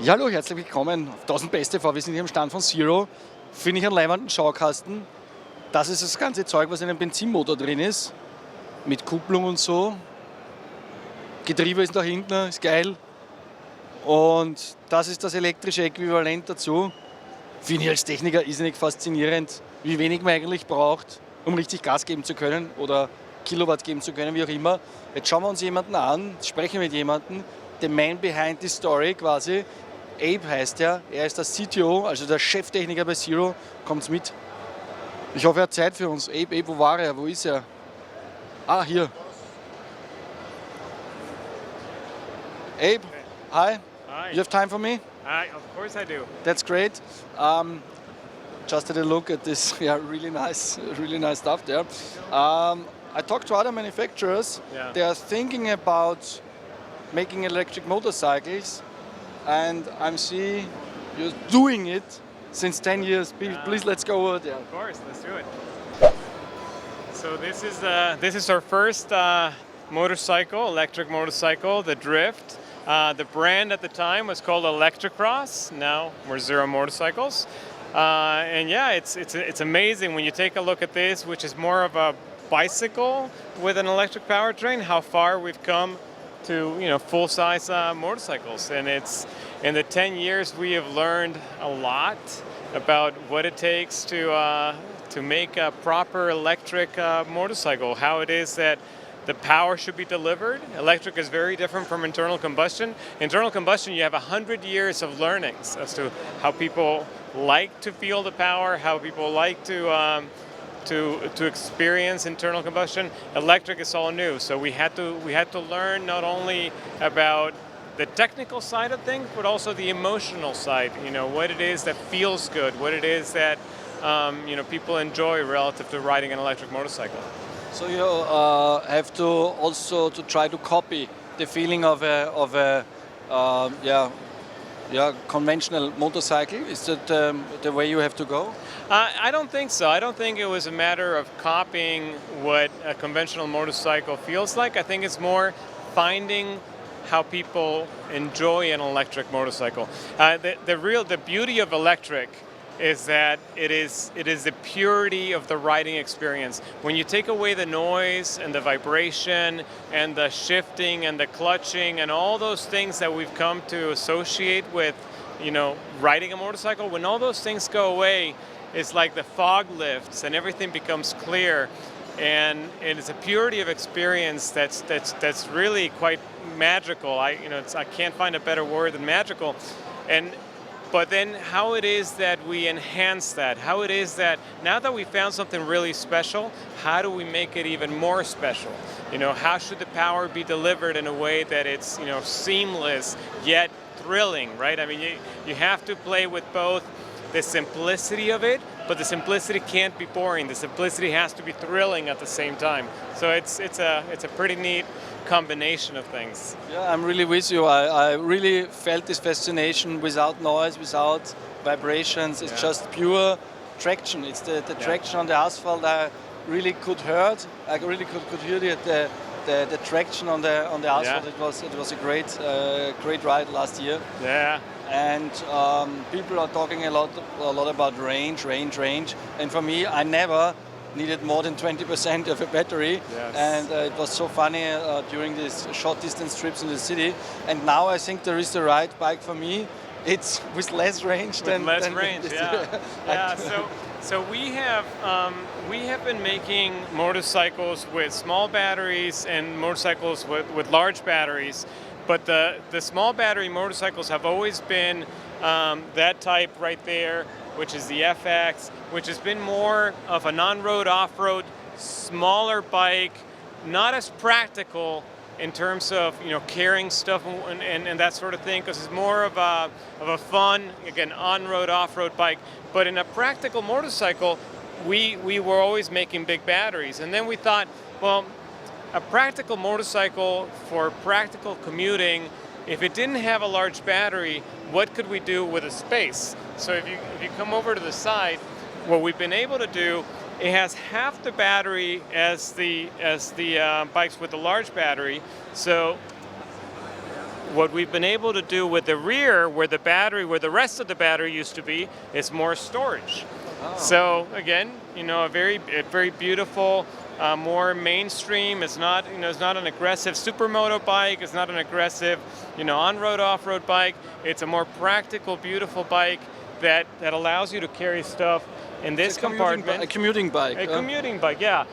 Ja, hallo, herzlich willkommen auf 1000 Beste TV. Wir sind hier am Stand von Zero. Finde ich einen leibenden Schaukasten. Das ist das ganze Zeug, was in einem Benzinmotor drin ist. Mit Kupplung und so. Getriebe ist da hinten, ist geil. Und das ist das elektrische Äquivalent dazu. Finde ich als Techniker irrsinnig faszinierend, wie wenig man eigentlich braucht, um richtig Gas geben zu können oder Kilowatt geben zu können, wie auch immer. Jetzt schauen wir uns jemanden an, sprechen mit jemandem, the man behind the story quasi. Abe heißt er ist der CTO, also der Cheftechniker bei Zero. Kommt's mit. Ich hoffe, er hat Zeit für uns. Abe, wo war er? Wo ist er? Ah, hier. Abe, hi. Hi. You have time for me? Of course I do. That's great. Just had a look at this. Yeah, really nice stuff there. I talked to other manufacturers. Yeah. They are thinking about making electric motorcycles, and I'm seeing you're doing it since 10 years. Please let's go over there. Of course, let's do it. So this is our first electric motorcycle, the Drift. The brand at the time was called Electrocross. Now we're Zero Motorcycles, and yeah, it's amazing when you take a look at this, which is more of a bicycle with an electric powertrain. How far we've come to full-size motorcycles, and it's in the 10 years we have learned a lot about what it takes to make a proper electric motorcycle. How it is that the power should be delivered. Electric is very different from internal combustion. Internal combustion, you have 100 years of learnings as to how people like to feel the power, how people like to experience internal combustion. Electric is all new, so we had to learn not only about the technical side of things, but also the emotional side. What it is that feels good, what it is that people enjoy relative to riding an electric motorcycle. So you have to also to try to copy the feeling of a conventional motorcycle. Is that the way you have to go? I don't think so. I don't think it was a matter of copying what a conventional motorcycle feels like. I think it's more finding how people enjoy an electric motorcycle. The beauty of electric is that it is the purity of the riding experience. When you take away the noise and the vibration and the shifting and the clutching and all those things that we've come to associate with, riding a motorcycle, when all those things go away, it's like the fog lifts and everything becomes clear, and it's a purity of experience that's really quite magical. I can't find a better word than magical, But then how it is that we enhance that, how it is that now that we found something really special, how do we make it even more special? How should the power be delivered in a way that it's, seamless yet thrilling, right? I mean, you have to play with both the simplicity of it, but the simplicity can't be boring. The simplicity has to be thrilling at the same time. So it's a pretty neat combination of things. Yeah, I'm really with you. I really felt this fascination without noise, without vibrations. It's just pure traction. It's the traction on the asphalt I really could hear. I really could hear the traction on the asphalt. Yeah. It was a great ride last year. Yeah. And people are talking a lot about range. And for me, I never needed more than 20% of a battery. Yes. And it was so funny during these short distance trips in the city. And now I think there is the right bike for me. It's with less range than range. Yeah. So we have been making motorcycles with small batteries and motorcycles with large batteries. But the small battery motorcycles have always been that type right there, which is the FX, which has been more of a non-road, off-road, smaller bike, not as practical in terms of carrying stuff and that sort of thing, because it's more of a fun, again, on-road, off-road bike. But in a practical motorcycle, we were always making big batteries, and then we thought, well, a practical motorcycle for practical commuting, if it didn't have a large battery, what could we do with a space? So if you come over to the side, what we've been able to do, it has half the battery as the bikes with the large battery. So what we've been able to do with the rear, where the rest of the battery used to be, is more storage. Oh. So again, a very beautiful, more mainstream. It's not, it's not an aggressive supermoto bike. It's not an aggressive, on-road, off-road bike. It's a more practical, beautiful bike that allows you to carry stuff in this compartment. A commuting bike. A commuting bike, yeah.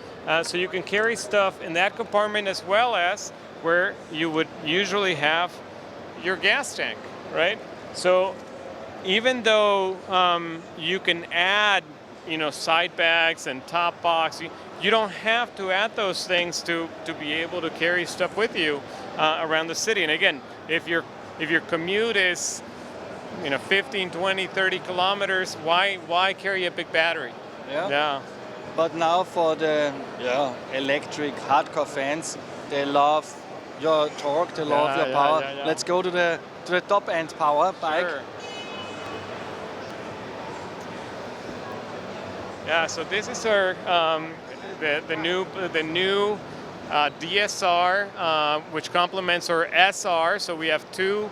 So you can carry stuff in that compartment as well as where you would usually have your gas tank, right? So even though you can add, side bags and top box, you don't have to add those things to be able to carry stuff with you around the city. And again, if your commute is 15, 20, 30 kilometers, why carry a big battery? Yeah. But now for the electric hardcore fans, they love your torque, they love your power. Yeah. Let's go to the top end power bike. Sure. Yeah, so this is our the new DSR, which complements our SR. So we have two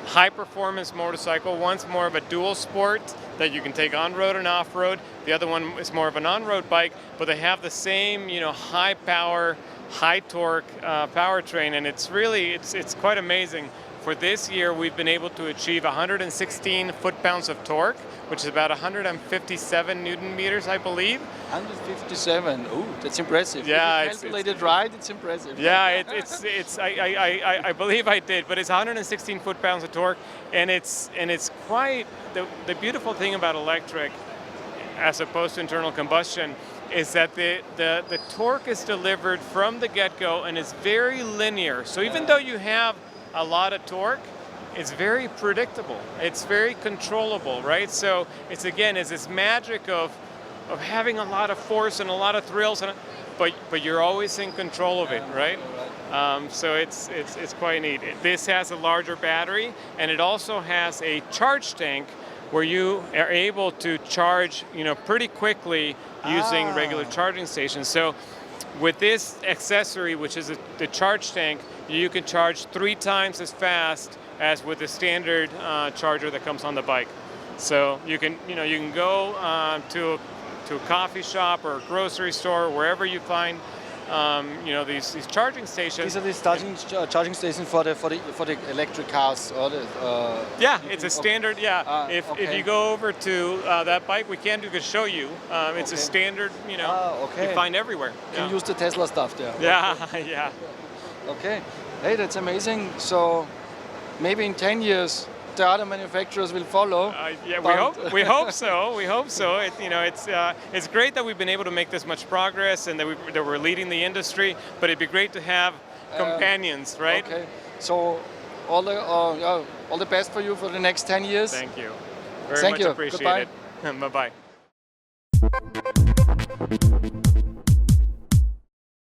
high-performance motorcycle. One's more of a dual sport that you can take on-road and off-road. The other one is more of an on-road bike, but they have the same, high-power, high-torque powertrain, and it's quite amazing. For this year, we've been able to achieve 116 foot-pounds of torque, which is about 157 Newton meters, I believe. 157. Ooh, that's impressive. Yeah, if you calculated right, it's impressive. Yeah, I believe I did, but it's 116 foot-pounds of torque, and it's quite the beautiful thing about electric, as opposed to internal combustion, is that the torque is delivered from the get-go and is very linear. So even though you have a lot of torque, it's very predictable. It's very controllable, right? So it's this magic of having a lot of force and a lot of thrills, but you're always in control of it, right? So it's quite neat. This has a larger battery, and it also has a charge tank where you are able to charge, pretty quickly using regular charging stations. So with this accessory, which is the charge tank, you can charge 3 times as fast as with the standard charger that comes on the bike. So you can go to a coffee shop or a grocery store, wherever you find these charging stations. These are the charging stations for the electric cars, or the. It's a standard. Yeah, if you go over to that bike, we can show you. It's a standard. You find everywhere. You can use the Tesla stuff there. Yeah. Okay. Hey, that's amazing. So maybe in 10 years, the other manufacturers will follow. We hope so. We hope so. It's great that we've been able to make this much progress and that we're leading the industry. But it'd be great to have companions, right? Okay. So all the best for you for the next 10 years. Thank you. Very much appreciate it. Bye-bye.